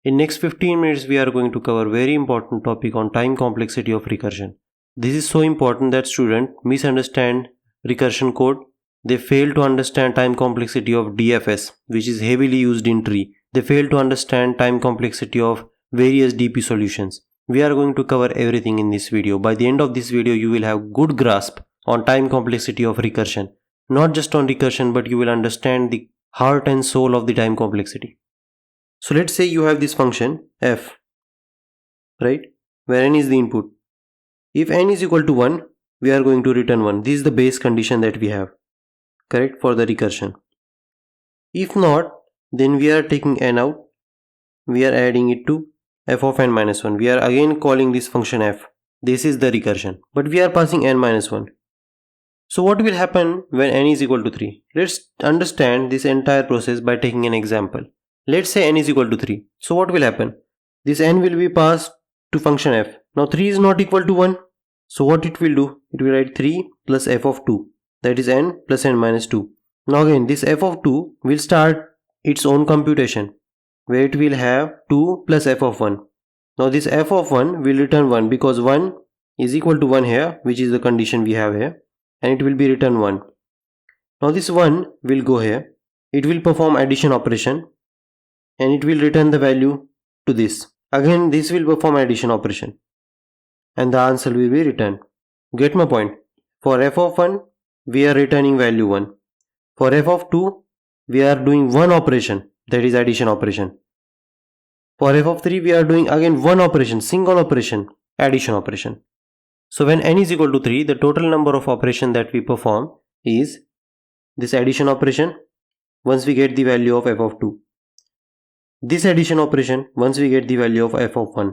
In next 15 minutes we are going to cover very important topic on time complexity of recursion. This is so important that students misunderstand recursion code. They fail to understand time complexity of DFS, which is heavily used in tree. They fail to understand time complexity of various DP solutions. We are going to cover everything in this video. By the end of this video you will have good grasp on time complexity of recursion. Not just on recursion, but you will understand the heart and soul of the time complexity. So let's say you have this function f, right, where n is the input. If n is equal to 1, we are going to return 1. This is the base condition that we have, correct, for the recursion. If not, then we are taking n out, we are adding it to f of n minus 1. We are again calling this function f. This is the recursion, but we are passing n minus 1. So what will happen when n is equal to 3? Let's understand this entire process by taking an example. Let's say n is equal to 3. So what will happen? This n will be passed to function f. Now 3 is not equal to 1. So what it will do? It will write 3 plus f of 2. That is n plus n minus 2. Now again this f of 2 will start its own computation, where it will have 2 plus f of 1. Now this f of 1 will return 1 because 1 is equal to 1 here, which is the condition we have here, and it will be returned 1. Now this 1 will go here. It will perform addition operation and it will return the value to this. Again this will perform addition operation and the answer will be returned. Get my point? For f of 1 we are returning value 1. For f of 2 we are doing one operation, that is addition operation. For f of 3 we are doing again one operation, single operation, addition operation. So when n is equal to 3, the total number of operation that we perform is this addition operation once we get the value of f of 2. This addition operation once we get the value of f of 1.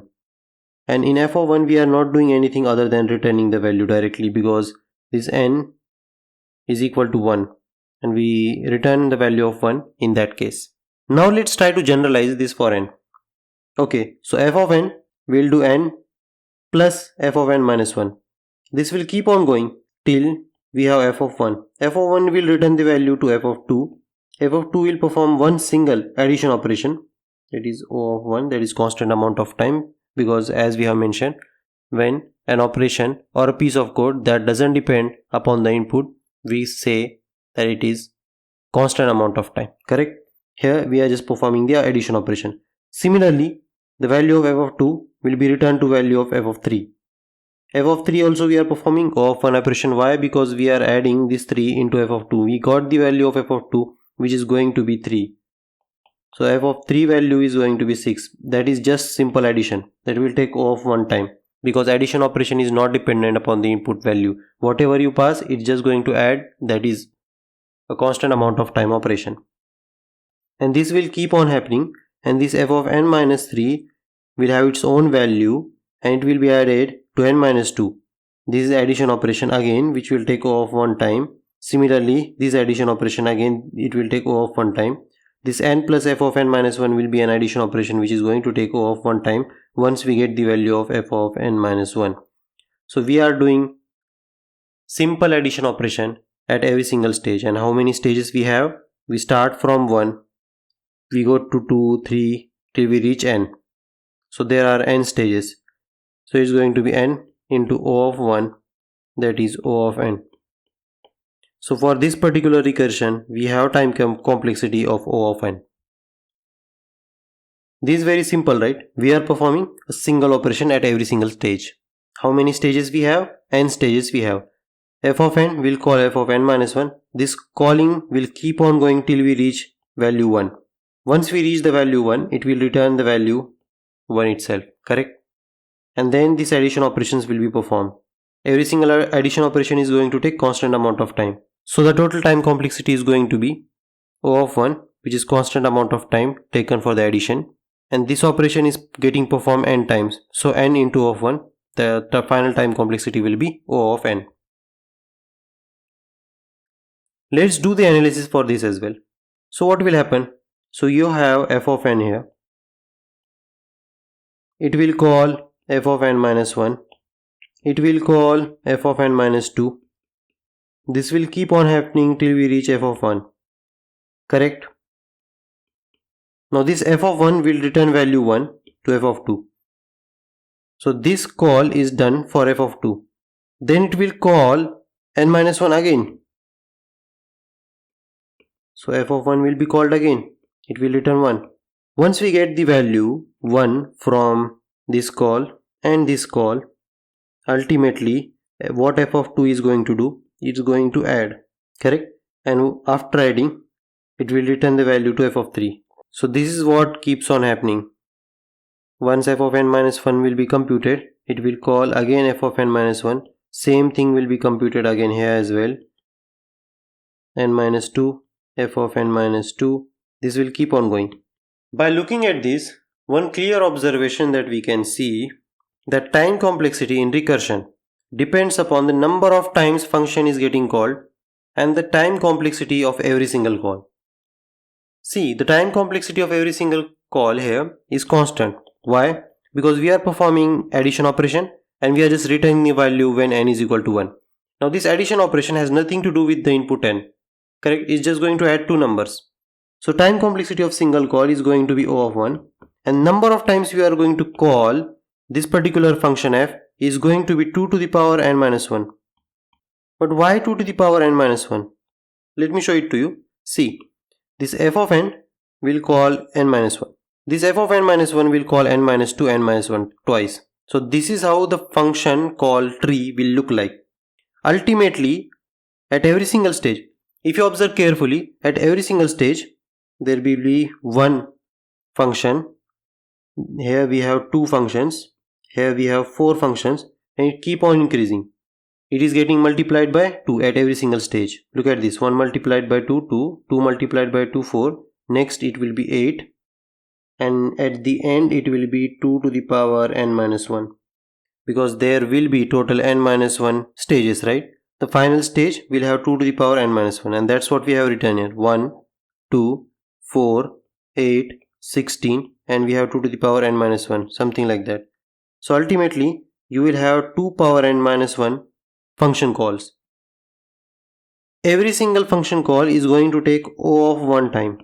And in f of 1 we are not doing anything other than returning the value directly because this n is equal to 1 and we return the value of 1 in that case. Now let's try to generalize this for n. Okay, so f of n will do n plus f of n minus 1. This will keep on going till we have f of 1. F of 1 will return the value to f of 2. F of 2 will perform one single addition operation, that is O of 1, that is constant amount of time, because as we have mentioned, when an operation or a piece of code that doesn't depend upon the input, we say that it is constant amount of time, correct? Here we are just performing the addition operation. Similarly, the value of f of 2 will be returned to value of f of 3. F of 3 also we are performing O of 1 operation. Why? Because we are adding this 3 into f of 2. We got the value of f of 2 which is going to be 3. So f of 3 value is going to be 6. That is just simple addition. That will take O of 1 time because addition operation is not dependent upon the input value. Whatever you pass, it's just going to add, that is a constant amount of time operation. And this will keep on happening, and this f of n minus 3 will have its own value and it will be added to n minus 2. This is addition operation again which will take O of 1 time. Similarly, this addition operation again it will take O of 1 time. This n plus f of n minus 1 will be an addition operation which is going to take O of 1 time once we get the value of f of n minus 1. So we are doing simple addition operation at every single stage. And how many stages we have? We start from 1, we go to 2, 3 till we reach n. So there are n stages. So it's going to be n into O of 1, that is O of n. So for this particular recursion, we have time complexity of O of n. This is very simple, right? We are performing a single operation at every single stage. How many stages we have? N stages we have. F of n will call f of n minus 1. This calling will keep on going till we reach value 1. Once we reach the value 1, it will return the value 1 itself, correct? And then these addition operations will be performed. Every single addition operation is going to take constant amount of time. So the total time complexity is going to be O of 1, which is constant amount of time taken for the addition. And this operation is getting performed n times. So n into O of 1, the final time complexity will be O of n. Let's do the analysis for this as well. So what will happen? So you have f of n here. It will call f of n minus 1. It will call f of n minus 2. This will keep on happening till we reach f of 1. Correct? Now this f of 1 will return value 1 to f of 2. So this call is done for f of 2. Then it will call n minus 1 again. So f of 1 will be called again. It will return 1. Once we get the value 1 from this call and this call, ultimately what f of 2 is going to do? It's going to add, correct? And after adding, it will return the value to f of 3. So this is what keeps on happening. Once f of n minus 1 will be computed, it will call again f of n minus 1. Same thing will be computed again here as well. N minus 2, f of n minus 2. This will keep on going. By looking at this, one clear observation that we can see that time complexity in recursion depends upon the number of times function is getting called and the time complexity of every single call. See, the time complexity of every single call here is constant. Why? Because we are performing addition operation and we are just returning the value when n is equal to 1. Now this addition operation has nothing to do with the input n. Correct? It's just going to add two numbers. So time complexity of single call is going to be O of 1 and number of times we are going to call this particular function f is going to be 2 to the power n minus 1. But why 2 to the power n minus 1? Let me show it to you. See, this f of n will call n minus 1. This f of n minus 1 will call n minus 2, n minus 1 twice. So this is how the function call tree will look like. Ultimately, at every single stage, if you observe carefully, at every single stage, there will be one function. Here we have two functions. Here we have four functions and it keep on increasing. It is getting multiplied by 2 at every single stage. Look at this. 1 multiplied by 2, 2. 2 multiplied by 2, 4. Next it will be 8. And at the end it will be 2 to the power n minus 1. Because there will be total n minus 1 stages, right? The final stage will have 2 to the power n minus 1. And that's what we have written here. 1, 2, 4, 8, 16. And we have 2 to the power n minus 1. Something like that. So ultimately you will have 2 power n minus 1 function calls. Every single function call is going to take O of 1 time.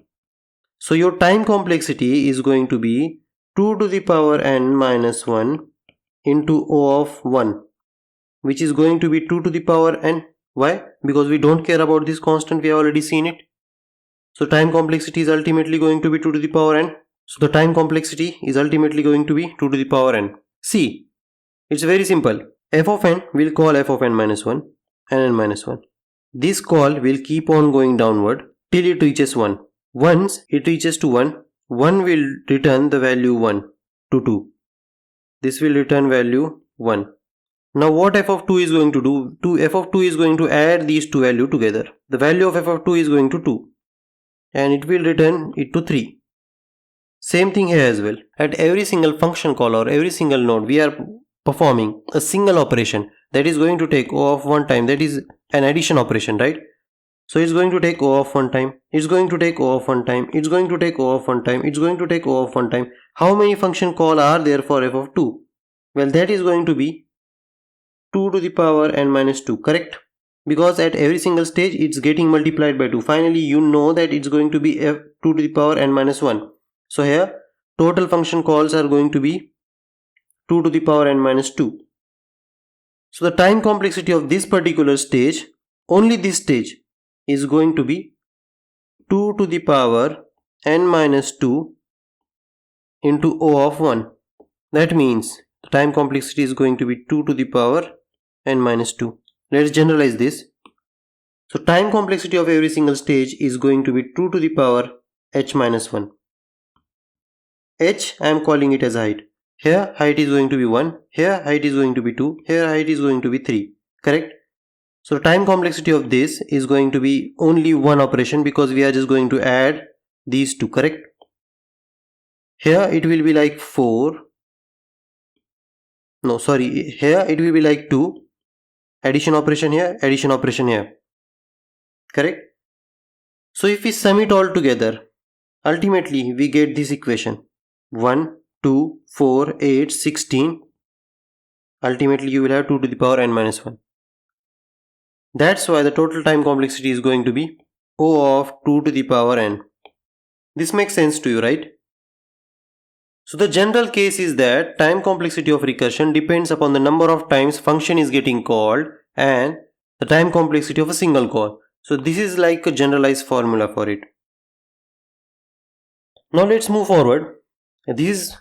So your time complexity is going to be 2 to the power n minus 1 into O of 1, which is going to be 2 to the power n. Why? Because we don't care about this constant, we have already seen it. So time complexity is ultimately going to be 2 to the power n. So the time complexity is ultimately going to be 2 to the power n. See, it's very simple. F of n will call f of n minus 1 and n minus 1. This call will keep on going downward till it reaches 1. Once it reaches to 1, 1 will return the value 1 to 2. This will return value 1. Now what f of 2 is going to do? F of 2 is going to add these two values together. The value of f of 2 is going to 2 and it will return it to 3. Same thing here as well. At every single function call or every single node, we are performing a single operation that is going to take O of 1 time. That is an addition operation, right? So it's going to take O of 1 time. It's going to take O of 1 time. It's going to take O of 1 time. It's going to take O of 1 time. How many function call are there for f of 2? Well, that is going to be 2 to the power n minus 2, correct? Because at every single stage it's getting multiplied by 2. Finally, you know that it's going to be f 2 to the power n minus 1. So here total function calls are going to be 2 to the power n minus 2. So the time complexity of this particular stage, only this stage, is going to be 2 to the power n minus 2 into O of 1. That means the time complexity is going to be 2 to the power n minus 2. Let's generalize this. So time complexity of every single stage is going to be 2 to the power h minus 1. H, I am calling it as height. Here height is going to be 1, here height is going to be 2, here height is going to be 3, correct? So time complexity of this is going to be only one operation because we are just going to add these two, correct? Here it will be like 4, no sorry, here it will be like 2, addition operation here, correct? So if we sum it all together, ultimately we get this equation 1, 2, 4, 8, 16. Ultimately you will have 2 to the power n minus 1. That's why the total time complexity is going to be O of 2 to the power n. This makes sense to you, right? So the general case is that time complexity of recursion depends upon the number of times function is getting called and the time complexity of a single call. So this is like a generalized formula for it. Now let's move forward. This is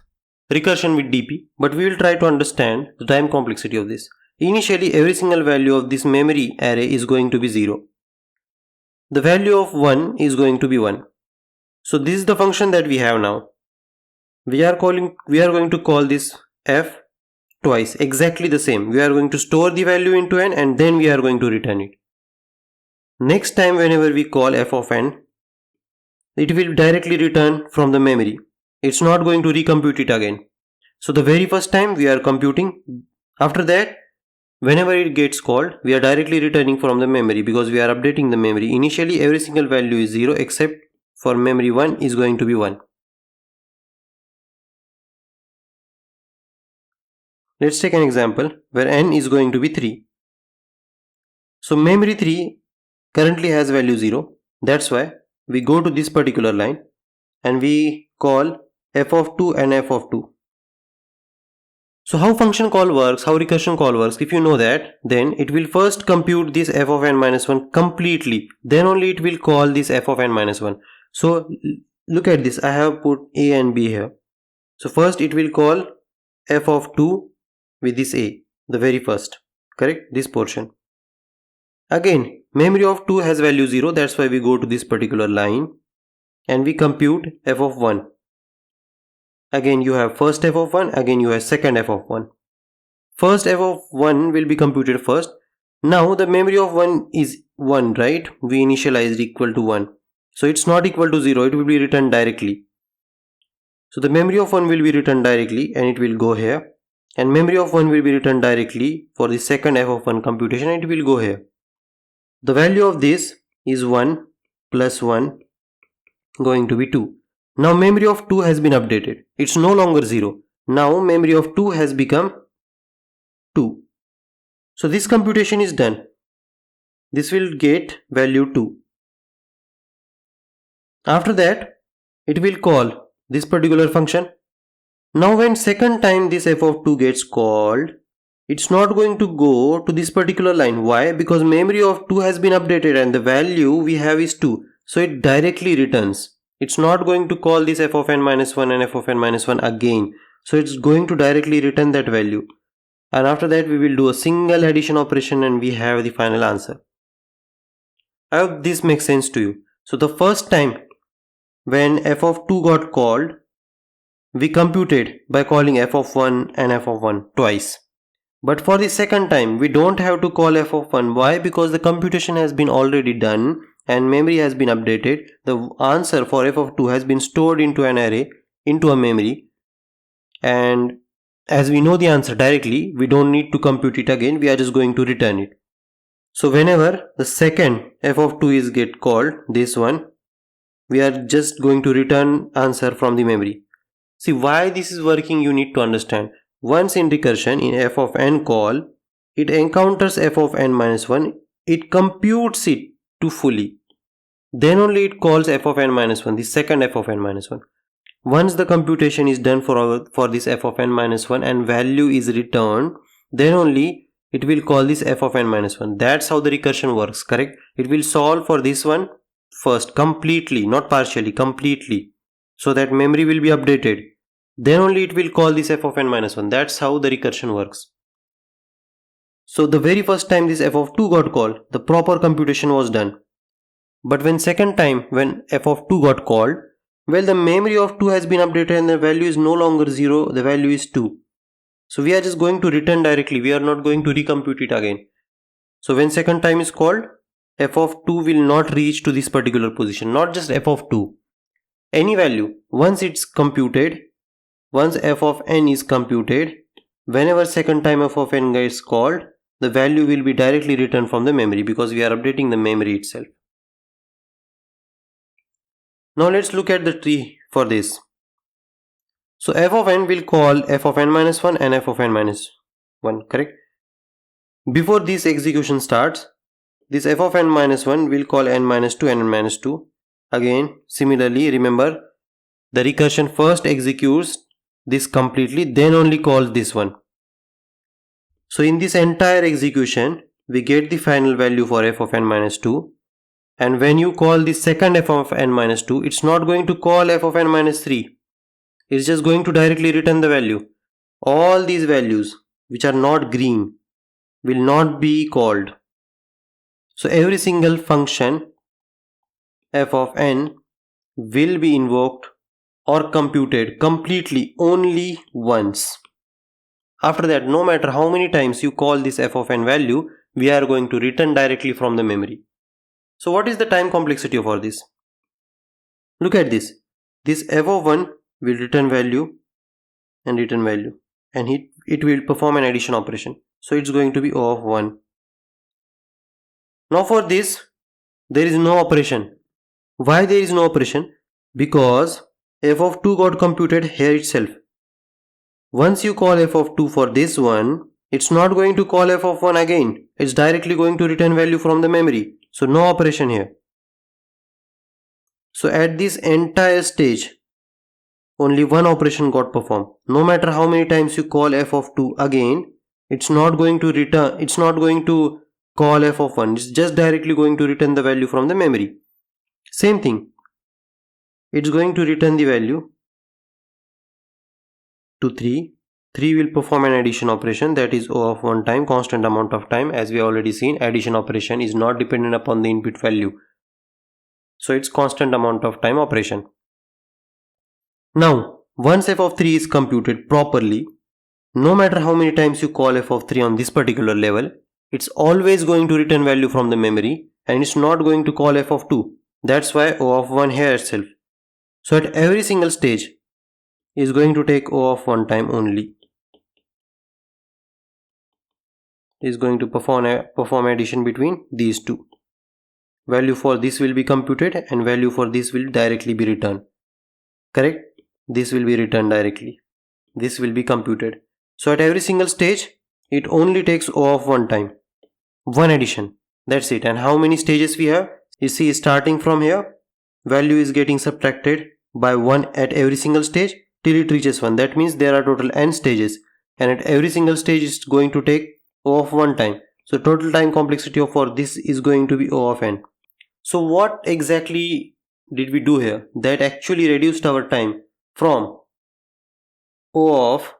recursion with DP, but we will try to understand the time complexity of this. Initially, every single value of this memory array is going to be 0. The value of 1 is going to be 1. So this is the function that we have now. We are going to call this f twice, exactly the same. We are going to store the value into n and then we are going to return it. Next time whenever we call f of n, it will directly return from the memory. It's not going to recompute it again. So the very first time we are computing. After that, whenever it gets called, we are directly returning from the memory because we are updating the memory. Initially every single value is 0 except for memory 1 is going to be 1. Let's take an example where n is going to be 3. So memory 3 currently has value 0. That's why we go to this particular line and we call f of 2 and f of 2. So how function call works, how recursion call works, if you know that, then it will first compute this f of n minus 1 completely. Then only it will call this f of n minus 1. So look at this, I have put a and b here. So first it will call f of 2 with this a, the very first, correct, this portion. Again, memory of 2 has value 0, that's why we go to this particular line and we compute f of 1. Again you have first f of 1, again you have second f of 1. First f of 1 will be computed first. Now the memory of 1 is 1, right? We initialized equal to 1. So it's not equal to 0, it will be returned directly. So the memory of 1 will be returned directly and it will go here. And memory of 1 will be returned directly for the second f of 1 computation and it will go here. The value of this is 1 plus 1 going to be 2. Now memory of 2 has been updated. It's no longer 0. Now memory of 2 has become 2. So this computation is done. This will get value 2. After that, it will call this particular function. Now when second time this f of 2 gets called, it's not going to go to this particular line. Why? Because memory of 2 has been updated and the value we have is 2. So it directly returns. It's not going to call this f of n minus 1 and f of n minus 1 again. So it's going to directly return that value. And after that we will do a single addition operation and we have the final answer. I hope this makes sense to you. So the first time when f of 2 got called, we computed by calling f of 1 and f of 1 twice. But for the second time, we don't have to call f of 1. Why? Because the computation has been already done and memory has been updated. The answer for f of 2 has been stored into an array, into a memory. And as we know the answer directly, we don't need to compute it again. We are just going to return it. So whenever the second f of 2 is get called, this one, we are just going to return answer from the memory. See why this is working, you need to understand. Once in recursion, in f of n call, it encounters f of n minus 1, it computes it to fully. Then only it calls f of n minus 1, the second f of n minus 1. Once the computation is done for this f of n minus 1 and value is returned, then only it will call this f of n minus 1. That's how the recursion works, correct? It will solve for this one first, completely, not partially, completely. So that memory will be updated. Then only it will call this f of n minus 1. That's how the recursion works. So the very first time this f of 2 got called, the proper computation was done. But when second time when f of 2 got called, well, the memory of 2 has been updated and the value is no longer 0, the value is 2. So we are just going to return directly, we are not going to recompute it again. So when second time is called, f of 2 will not reach to this particular position, not just f of 2. Any value, once it's computed, once f of n is computed, whenever second time f of n gets called, the value will be directly returned from the memory because we are updating the memory itself. Now let's look at the tree for this. So f of n will call f of n minus 1 and f of n minus 1, correct? Before this execution starts, this f of n minus 1 will call n minus 2 and n minus 2. Again, similarly, remember, the recursion first executes this completely, then only call this one. So in this entire execution, we get the final value for f of n minus 2. And when you call the second f of n minus 2, it's not going to call f of n minus 3. It's just going to directly return the value. All these values which are not green will not be called. So every single function f of n will be invoked or computed completely only once. After that, no matter how many times you call this f of n value, we are going to return directly from the memory. So what is the time complexity for this? Look at this. This f of 1 will return value and return value, and it will perform an addition operation. So it's going to be O of 1. Now for this, there is no operation. Why there is no operation? Because f of 2 got computed here itself. Once you call f of 2 for this one, it's not going to call f of 1 again. It's directly going to return value from the memory. So no operation here. So at this entire stage, only one operation got performed. No matter how many times you call f of 2 again, it's not going to call f of 1. It's just directly going to return the value from the memory. Same thing. It's going to return the value to 3. 3 will perform an addition operation, that is O of 1 time, constant amount of time. As we already seen, addition operation is not dependent upon the input value. So it's constant amount of time operation. Now, once f of 3 is computed properly, no matter how many times you call f of 3 on this particular level, it's always going to return value from the memory, and it's not going to call f of 2. That's why O of 1 here itself. So at every single stage is going to take O of 1 time only. Is going to perform addition between these two. Value for this will be computed and value for this will directly be returned. Correct? This will be returned directly. This will be computed. So at every single stage, it only takes O of 1 time. One addition. That's it. And how many stages we have? You see, starting from here, value is getting subtracted by 1 at every single stage till it reaches 1. That means there are total n stages. And at every single stage, it's going to take O of 1 time. So total time complexity for this is going to be O of n. So what exactly did we do here? That actually reduced our time from O of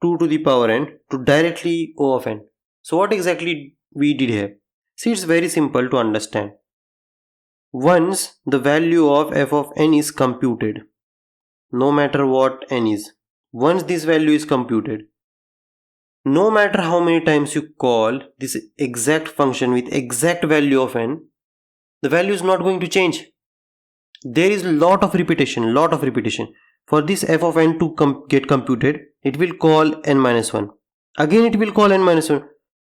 2 to the power n to directly O of n. So what exactly we did here? See, it's very simple to understand. Once the value of f of n is computed, no matter what n is, once this value is computed, no matter how many times you call this exact function with exact value of n, the value is not going to change. There is lot of repetition. For this f of n to get computed, it will call n minus 1. Again it will call n minus 1.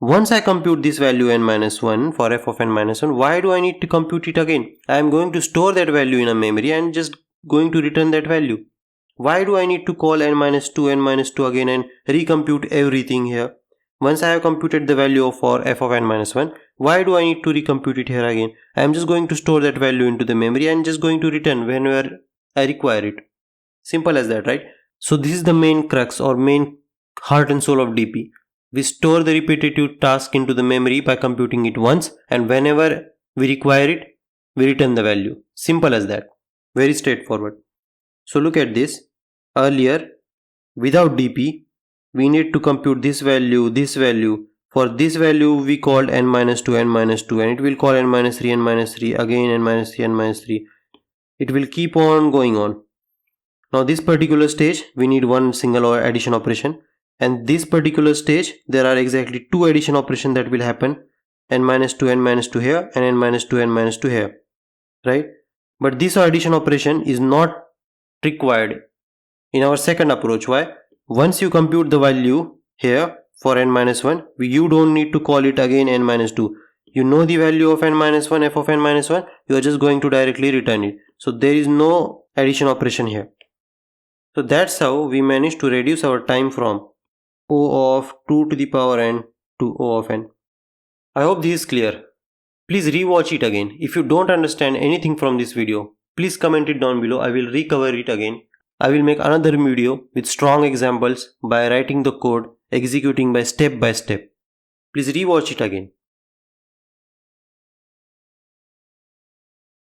Once I compute this value n minus 1 for f of n minus 1, why do I need to compute it again? I am going to store that value in a memory and just going to return that value. Why do I need to call n minus 2 again and recompute everything here? Once I have computed the value for f of n minus 1, why do I need to recompute it here again? I am just going to store that value into the memory and just going to return whenever I require it. Simple as that, right? So this is the main crux or main heart and soul of DP. We store the repetitive task into the memory by computing it once, and whenever we require it, we return the value. Simple as that. Very straightforward. So look at this. Earlier, without DP, we need to compute this value. For this value, we called n minus 2, and it will call n minus 3, again n minus 3. It will keep on going on. Now this particular stage, we need one single addition operation. And this particular stage, there are exactly two addition operations that will happen. N minus 2 here, and n minus 2 here. Right? But this addition operation is not required in our second approach. Why? Once you compute the value here for n minus 1, you don't need to call it again n minus 2. You know the value of n minus 1, f of n minus 1, you are just going to directly return it. So there is no addition operation here. So that's how we managed to reduce our time from O of 2 to the power n to O of n. I hope this is clear. Please rewatch it again. If you don't understand anything from this video, please comment it down below. I will recover it again. I will make another video with strong examples by writing the code, executing by step. Please rewatch it again.